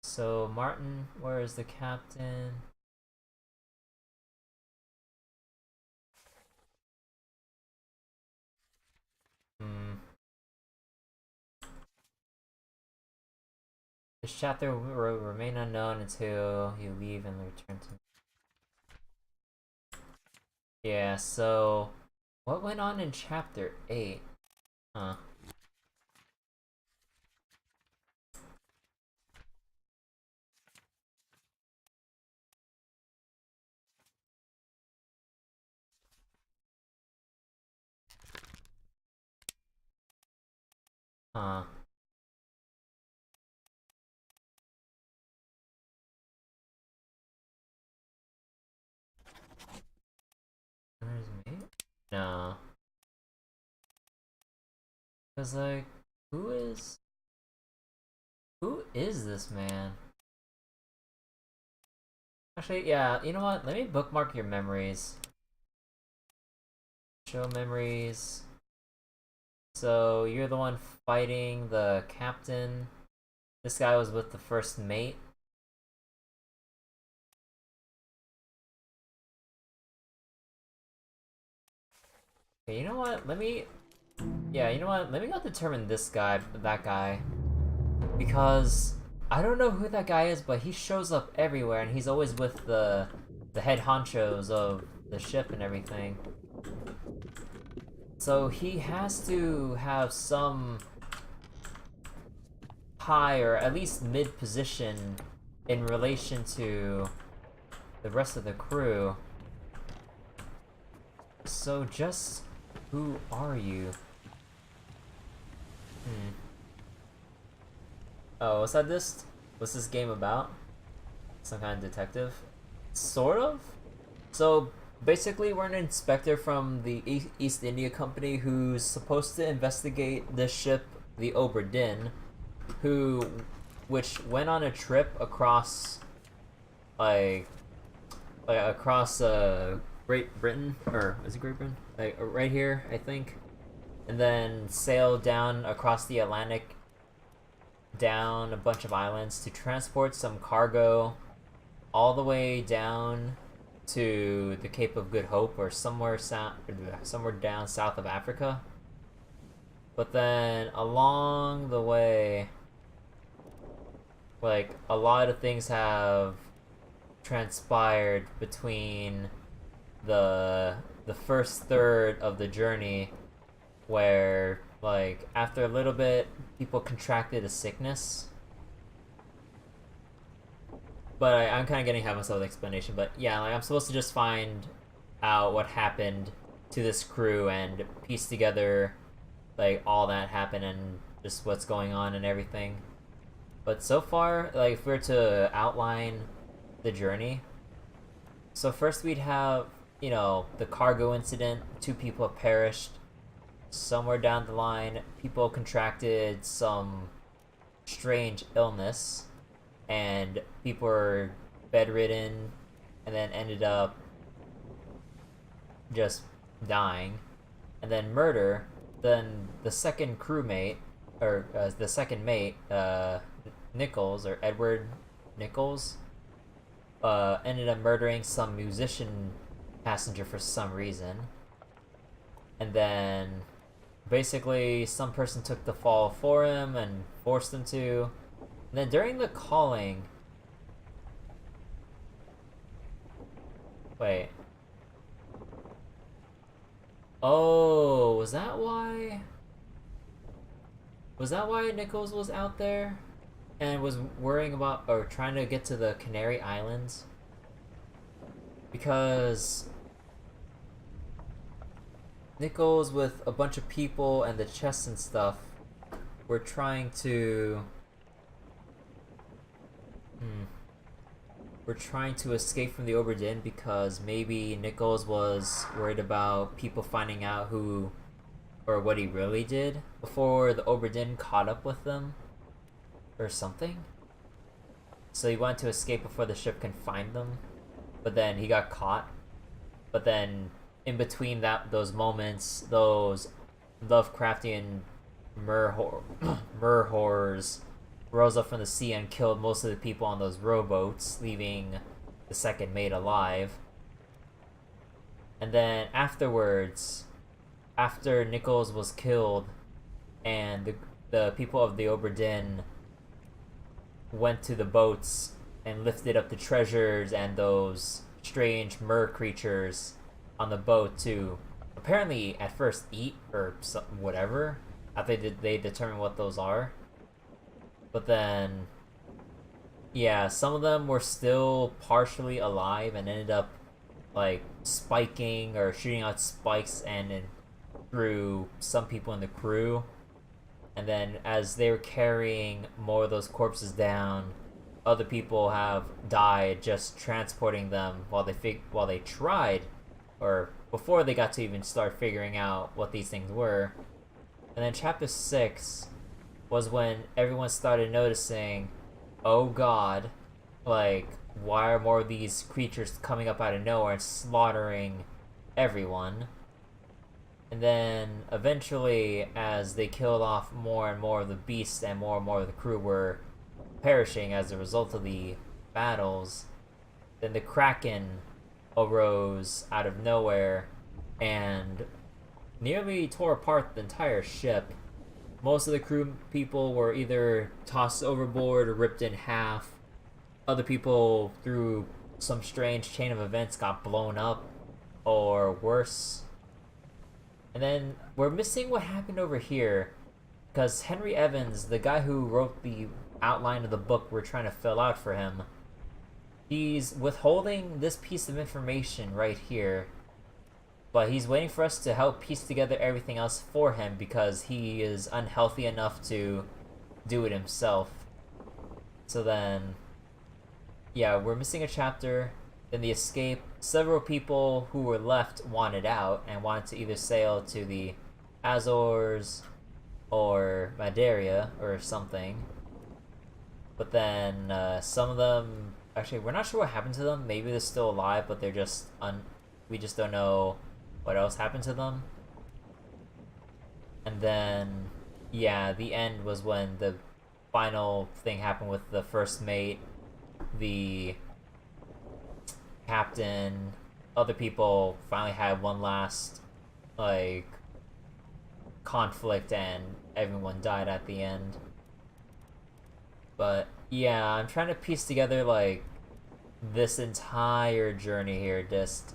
So, Martin, where is the captain? This chapter will remain unknown until you leave and return to... Yeah, so... What went on in chapter 8? Huh. Huh. Where's me? No. Cause like, who is this man? Actually, yeah, you know what? Let me bookmark your memories. Show memories. So, you're the one fighting the captain. This guy was with the first mate. Okay, you know what? Let me... Yeah, you know what? Let me go determine that guy. Because I don't know who that guy is, but he shows up everywhere, and he's always with the head honchos of the ship and everything. So he has to have some high or at least mid position in relation to the rest of the crew. So just who are you? Oh, what's what's this game about? Some kind of detective? Sort of? So basically we're an inspector from the East India Company who's supposed to investigate this ship, the Obra Dinn, which went on a trip across across Great Britain, or is it Great Britain? Like right here, I think. And then sailed down across the Atlantic, down a bunch of islands to transport some cargo all the way down to the Cape of Good Hope, or somewhere down south of Africa. But then along the way, like, a lot of things have transpired between the first third of the journey, where, like, after a little bit, people contracted a sickness. But I'm kind of getting ahead of myself with the explanation. But yeah, like, I'm supposed to just find out what happened to this crew and piece together, like, all that happened and just what's going on and everything. But so far, like, if we were to outline the journey, so first we'd have, you know, the cargo incident. 2 people have perished. Somewhere down the line, people contracted some strange illness, and people were bedridden, and then ended up just dying. And then murder. Then the second crewmate, or the second mate, Nichols, or Edward Nichols, ended up murdering some musician passenger for some reason. And then basically some person took the fall for him and forced him to. And then during the calling... Wait. Oh, was that why? Was that why Nichols was out there and was worrying about, or trying to get to the Canary Islands? Because Nichols, with a bunch of people and the chests and stuff, were trying to... We're trying to escape from the Obra Dinn because maybe Nichols was worried about people finding out who or what he really did before the Obra Dinn caught up with them or something. So he wanted to escape before the ship can find them, but then he got caught. But then in between those moments, those Lovecraftian mer horrors rose up from the sea and killed most of the people on those rowboats, leaving the second mate alive. And then afterwards, after Nichols was killed and the people of the Obra Dinn went to the boats and lifted up the treasures and those strange mer creatures on the boat to apparently at first eat or whatever, after they determine what those are. But then, yeah, some of them were still partially alive and ended up, like, spiking or shooting out spikes and through some people in the crew. And then as they were carrying more of those corpses down, other people have died just transporting them while they tried, or before they got to even start figuring out what these things were. And then chapter 6 was when everyone started noticing, oh god, like, why are more of these creatures coming up out of nowhere and slaughtering everyone? And then eventually, as they killed off more and more of the beasts and more of the crew were perishing as a result of the battles, then the Kraken arose out of nowhere and nearly tore apart the entire ship. Most of the crew people were either tossed overboard or ripped in half. Other people, through some strange chain of events, got blown up, or worse. And then we're missing what happened over here, because Henry Evans, the guy who wrote the outline of the book we're trying to fill out for him, he's withholding this piece of information right here, but he's waiting for us to help piece together everything else for him because he is unhealthy enough to do it himself. So then, yeah, we're missing a chapter. In the escape, several people who were left wanted out and wanted to either sail to the Azores or Madeira or something. But then some of them, actually, we're not sure what happened to them. Maybe they're still alive, but they're just we just don't know what else happened to them. And then, yeah, the end was when the final thing happened with the first mate, the captain, other people finally had one last, like, conflict and everyone died at the end. But, yeah, I'm trying to piece together, like, this entire journey here, just...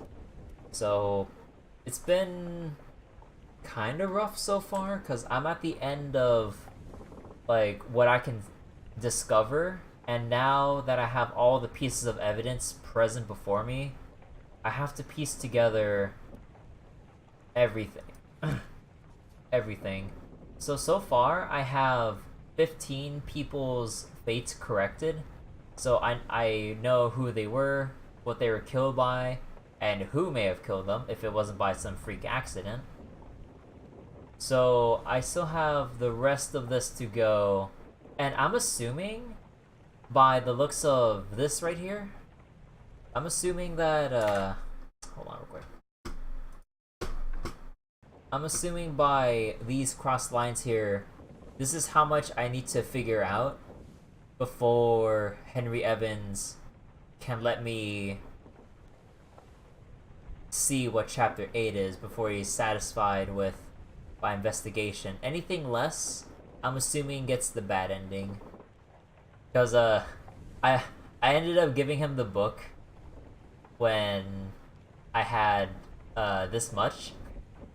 So, it's been kind of rough so far, because I'm at the end of, like, what I can discover, and now that I have all the pieces of evidence present before me, I have to piece together everything. Everything. So far, I have 15 people's fates corrected, so I know who they were, what they were killed by, and who may have killed them if it wasn't by some freak accident. So I still have the rest of this to go, and I'm assuming, by the looks of this right here, I'm assuming that, hold on real quick. I'm assuming by these crossed lines here, this is how much I need to figure out before Henry Evans can let me see what chapter 8 is, before he's satisfied with my investigation. Anything less, I'm assuming gets the bad ending. Because, I ended up giving him the book when I had, this much.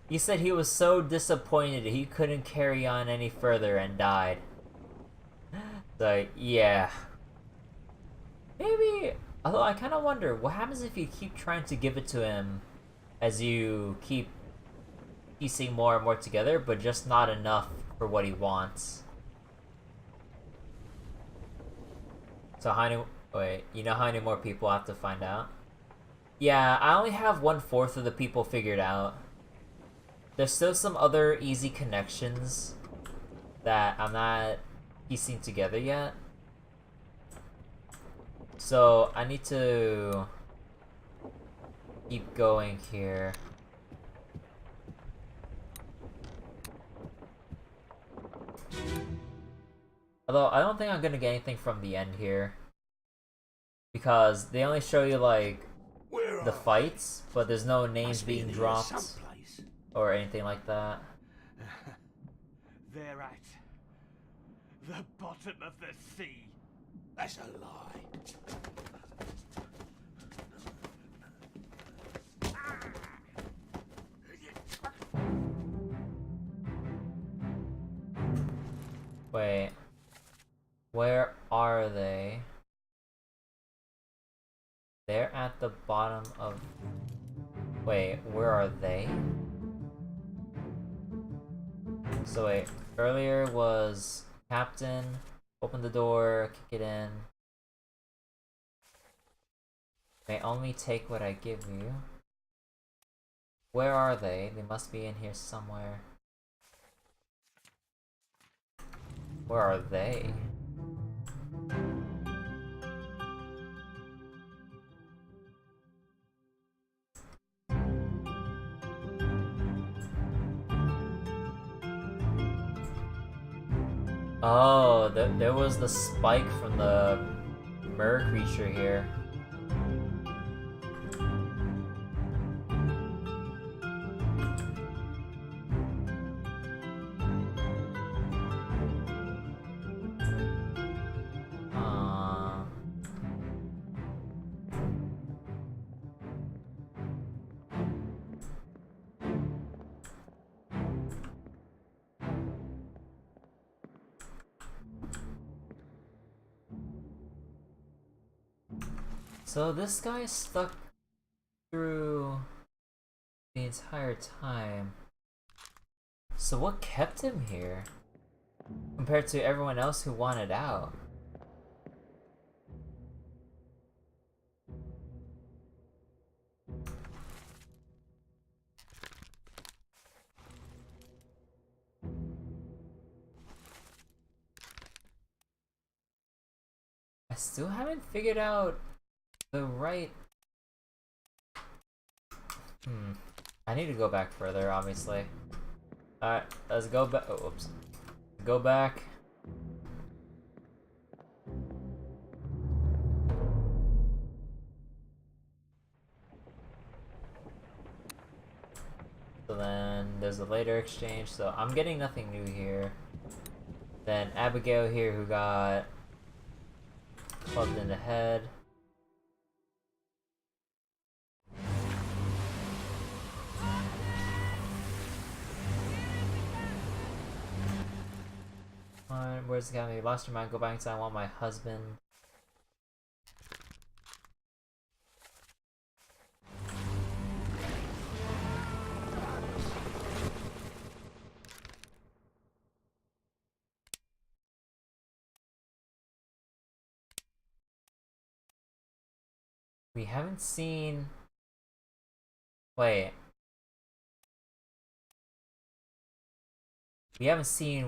He said he was so disappointed he couldn't carry on any further and died. So, yeah. Maybe, although I kind of wonder, what happens if you keep trying to give it to him as you keep piecing more and more together, but just not enough for what he wants? So how many, wait, you know how many more people I have to find out? Yeah, I only have 1/4 of the people figured out. There's still some other easy connections that I'm not piecing together yet. So I need to keep going here. Although I don't think I'm gonna get anything from the end here, because they only show you like the fights, but there's no names being dropped or anything like that.
They're at the bottom of the sea.
That's a lie.
Wait, where are they? They're at the bottom of... Wait, where are they? So wait, earlier was Captain, open the door, kick it in. May only take what I give you. Where are they? They must be in here somewhere. Where are they? Oh, there was the spike from the mer creature here. So this guy stuck through the entire time. So what kept him here compared to everyone else who wanted out? I still haven't figured out the right... I need to go back further, obviously. Alright, let's go back. Oh, whoops. Go back. So then there's a later exchange, so I'm getting nothing new here. Then Abigail here who got clubbed in the head. Where's the guy? You lost your mind, go back inside, I want my husband. We haven't seen... Wait. We haven't seen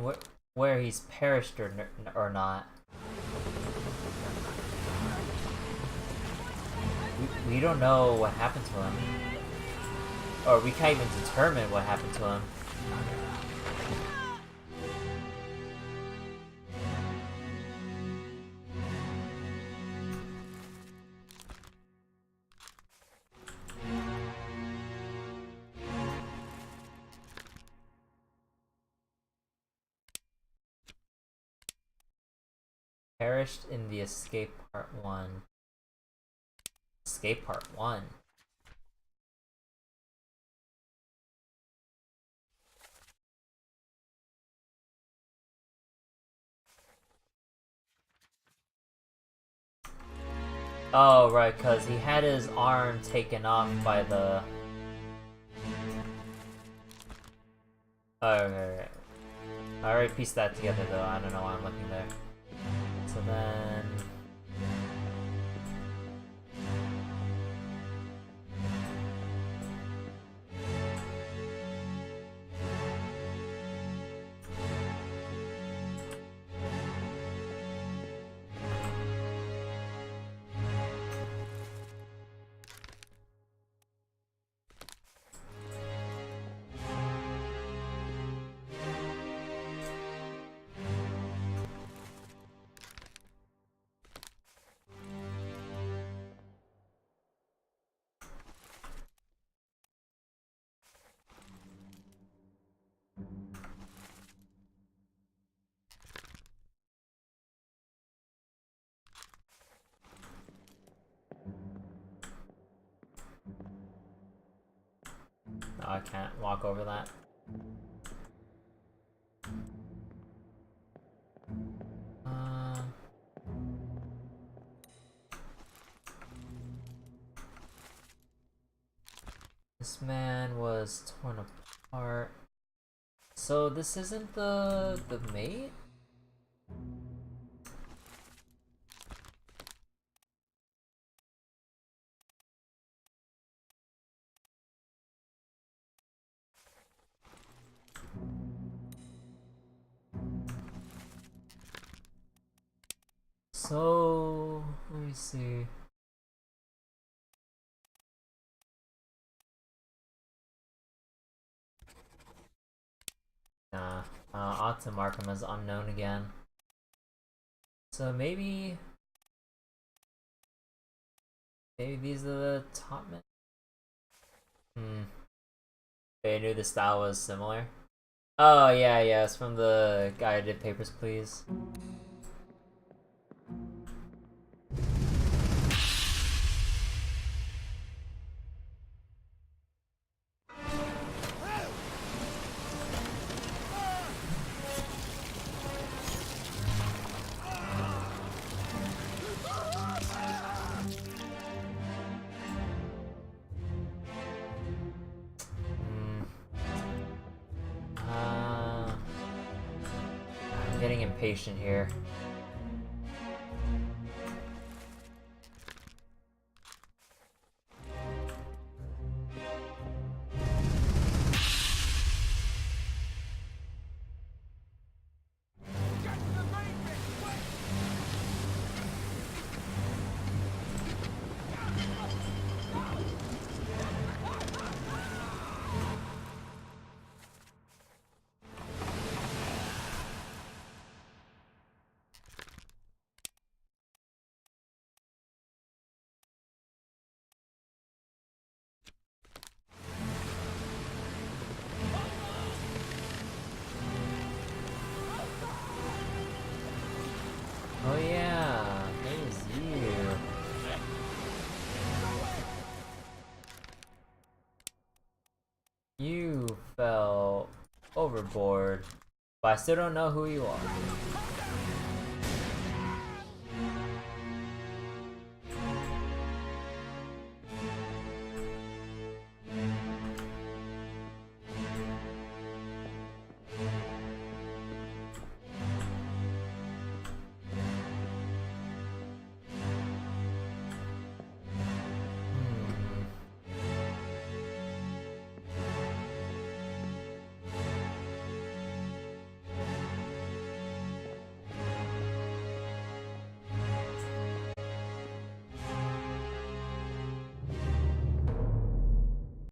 where he's perished or not. We don't know what happened to him. Or we can't even determine what happened to him. Perished in the escape part 1. Escape part 1. Oh, right, because he had his arm taken off by the... Oh, okay. I already pieced that together, though. I don't know why I'm looking there. So then... No, I can't walk over that. This man was torn apart. So this isn't the mate? So let me see. Nah, ought to mark him as unknown again. So maybe these are the top men. They knew the style was similar. Oh yeah, it's from the guy who did Papers, Please. patient here. Oh yeah, it was you. You fell overboard, but I still don't know who you are.